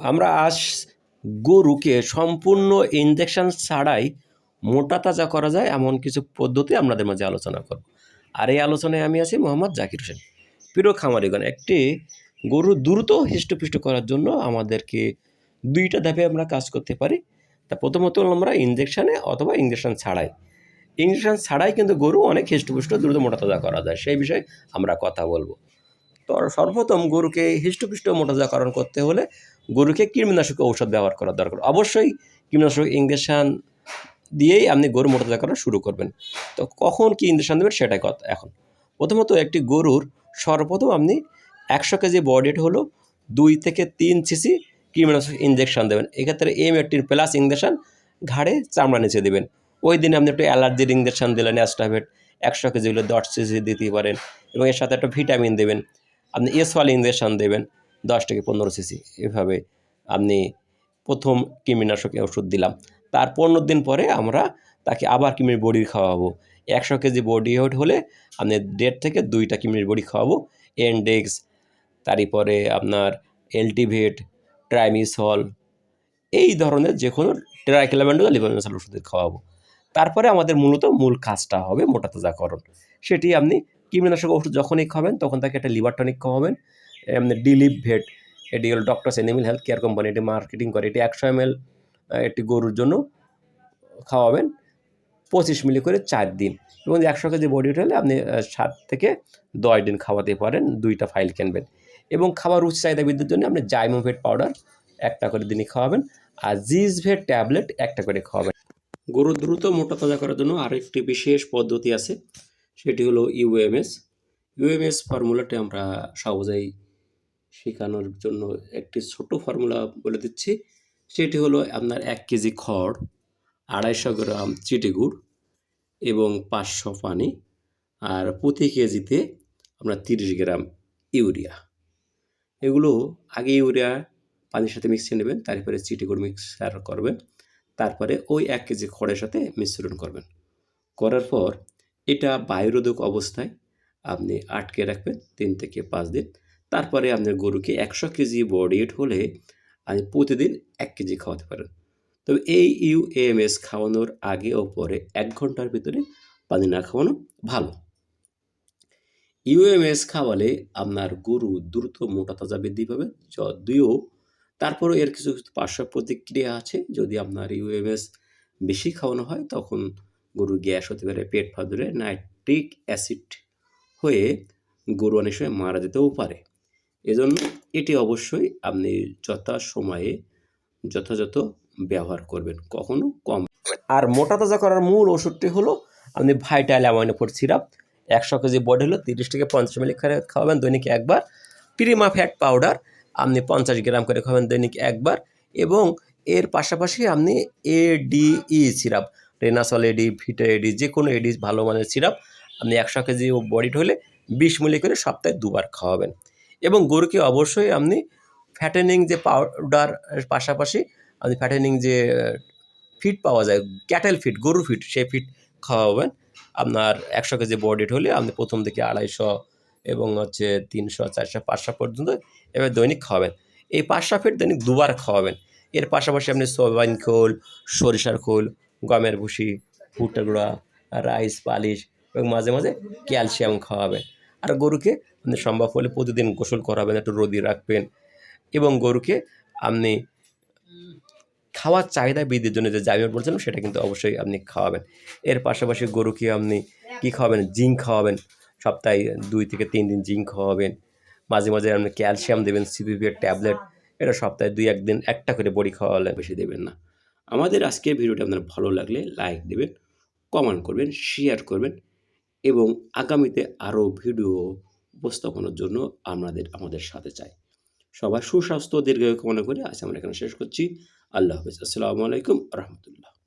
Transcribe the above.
আমরা আজ গরুকে সম্পূর্ণ ইনজেকশন ছাড়াই মোটা তাজা করা যায় এমন কিছু পদ্ধতি আপনাদের মাঝে আলোচনা করব। আর এই আলোচনায় আমি আছি মোহাম্মদ জাকির হোসেন। প্রিয় খামারিগণ, একটি গরু দ্রুত হৃষ্টপুষ্ট করার জন্য আমাদেরকে দুইটা ধাপে আমরা কাজ করতে পারি। তা প্রথমত আমরা ইনজেকশানে অথবা ইনজেকশন ছাড়াই। ইনজেকশন ছাড়াই কিন্তু গরু অনেক হৃষ্টপুষ্ট দ্রুত মোটা তাজা করা যায়, সেই বিষয়ে আমরা কথা বলবো। তো সর্বপ্রথম গরুকে হৃষ্টপুষ্ট মোটাতাজাকরণ করতে হলে গরুকে কৃমিনাশক ঔষধ ব্যবহার করা দরকার। অবশ্যই কৃমিনাশক ইঞ্জেকশান দিয়েই আপনি গরু মোটাতাজাকরণ শুরু করবেন। তো কখন কী ইঞ্জেকশান দেবেন সেটাই কথা। এখন প্রথমত একটি গরুর সর্বপ্রথম আপনি 100 কেজি বডি ওয়েট হলো 2 থেকে 3 সিসি কৃমিনাশক ইঞ্জেকশান দেবেন। এক্ষেত্রে M18+ ইঞ্জেকশান ঘাড়ে চামড়া নিচে দেবেন। ওই দিনে আপনি একটু অ্যালার্জির ইঞ্জেকশান দিলেন, অ্যাস্টাভেট 100 কেজি হলে 10 সিসি দিতে পারেন, এবং এর সাথে একটা ভিটামিন দেবেন। আপনি এসওয়াল ইঞ্জেকশান দেবেন 10 থেকে 15 সিসি। এভাবে আপনি প্রথম কৃমিনাশক ওষুধ দিলাম। তার 15 দিন পরে আমরা তাকে আবার কৃমির বড়ি খাওয়াবো। 100 কেজি বডি ওয়েট হলে আপনি 1.5 থেকে 2টা কৃমির বড়ি খাওয়াবো। এন্ডেক্স, তারপরে আপনার এলটিভেট, ট্রাইমিসল, এই ধরনের যে কোনো ট্রাইক্লোম্যান্ডো লিভারমেসাল ওষুধ খাওয়াবো। তারপরে আমাদের মূল কাজটা হবে মোটা তাজাকরণ। সেটি আপনি কৃমিনাশক ওষুধ যখনই খাবেন তখন তাকে একটা লিভার টনিক খাওয়াবেন। আপনি ডিলিভ ভেট, এটি হল doctors animal health care company, এটি মার্কেটিং করে। এটি 100 ml একটি গরুর জন্য খাওয়াবেন 25 মিলি করে 4 দিন, এবং 100 কেজি বডি ওয়েট হলে আপনি 7 থেকে 10 দিন খাওয়াতে পারেন। 2টা ফাইল কিনবেন, এবং খাবার উচ্চ চাহিদা বৃদ্ধির জন্য আপনি জাইমোভেট পাউডার 1টা করে দিনই খাওয়াবেন, আর জিসভেট ট্যাবলেট 1টা করে খাওয়াবেন। গরু দ্রুত মোটা তাজা করার জন্য আরেকটি বিশেষ পদ্ধতি আছে, সেটি হলো ইউএমএস। ইউএমএস ফর্মুলাটি আমরা সহজেই শেখানোর জন্য একটি ছোট ফর্মুলা বলে দিচ্ছি। সেটি হলো আপনার 1 কেজি খড়, 250 গ্রাম চিটিগুড় এবং 500 পানি, আর প্রতি কেজিতে আপনার 30 গ্রাম ইউরিয়া। এগুলো আগে ইউরিয়া পানির সাথে মিশিয়ে নেবেন, তারপরে চিটিগুড় মিক্সার করবেন, তারপরে ওই 1 কেজি খড়ের সাথে মিশ্রণ করবেন। করার পর এটা বায়ুরোধক অবস্থায় আপনি আটকে রাখবেন 3 থেকে 5 দিন। তারপরে আপনার গরুকে 100 কেজি বডি ওয়েট হলে আপনি প্রতিদিন 1 কেজি খাওয়াতে পারেন। তবে এই ইউএমএস খাওয়ানোর আগে ও পরে 1 ঘন্টার ভিতরে পানি না খাওয়ানো ভালো। ইউএমএস খাওয়ালে আপনার গরু দ্রুত মোটা তাজা বৃদ্ধি পাবে, যদিও তারপরও এর কিছু পার্শ্ব প্রতিক্রিয়া আছে। যদি আপনার ইউএমএস বেশি খাওয়ানো হয় তখন গরুর গ্যাস হতে পারে, পেট ফাঁদরে নাইট্রিক অ্যাসিড হয়ে গরু অনেক সময় মারা যেতেও পারে। এজন্য এটি অবশ্যই আপনি যথাসময়ে যথাযথ ব্যবহার করবেন, কখনো কম। আর মোটা তাজা করার মূল ওষুধটি হলো আপনি ভাইটাল অ্যামাইনোফোর সিরাপ। 100 কেজি বডি হলো 30 থেকে 50 মিলি করে খাওয়াবেন দৈনিক একবার। প্রিমা ফ্যাট পাউডার আপনি 50 গ্রাম করে খাবেন দৈনিক একবার, এবং এর পাশাপাশি আপনি এডিই সিরাপ, রেনাসল এডি, ভিটা এডি, যে কোনো এডি ভালো মানের সিরাপ আপনি 100 কেজি বডি হলে 20 মিলি করে সপ্তাহে 2 বার খাওয়াবেন। এবং গরুকে অবশ্যই আপনি ফ্যাটেনিং যে পাউডার পাশাপাশি আপনি ফ্যাটেনিং যে ফিড পাওয়া যায়, ক্যাটেল ফিড, গরুর ফিড, সেই ফিড খাওয়াবেন। আপনার 100 কেজি বডি হলে আপনি প্রথম দিকে 250 এবং 300, 400, 500 পর্যন্ত এবার দৈনিক খাওয়াবেন। এই 500 ফিড দৈনিক 2 বার খাওয়াবেন। এর পাশাপাশি আপনি সয়াবিন খোল, সরিষার খোল, গমের ভুসি, ভুট্টার গুঁড়া, রাইস পালিশ, এবং মাঝে মাঝে ক্যালসিয়াম খাওয়াবেন। আর গরুকে আপনি সম্ভব হলে প্রতিদিন গোসল করাবেন, একটু রোদে রাখবেন, এবং গরুকে আপনি খাওয়ার চাহিদা বৃদ্ধির জন্য যে জাইমোভেট বলছিলাম সেটা কিন্তু অবশ্যই আপনি খাওয়াবেন। এর পাশাপাশি গরুকে আপনি কী খাওয়াবেন, জিঙ্ক খাওয়াবেন, সপ্তাহে 2 থেকে 3 দিন জিঙ্ক খাওয়াবেন। মাঝে মাঝে আপনি ক্যালসিয়াম দেবেন, সিপিপির ট্যাবলেট, এটা সপ্তাহে 2-1 দিন 1টা করে বড়ি খাওয়ালে, বেশি দেবেন না। আমাদের আজকের ভিডিওটা আপনার ভালো লাগলে লাইক দেবেন, কমেন্ট করবেন, শেয়ার করবেন, এবং আগামীতে আরও ভিডিও উপস্থাপনের জন্য আমাদের সাথে চাই। সবার সুস্বাস্থ্য দীর্ঘায়ু কামনা করে আজ আমরা এখানে শেষ করছি। আল্লাহ হাফেজ। আসসালামু আলাইকুম রহমতুল্লাহ।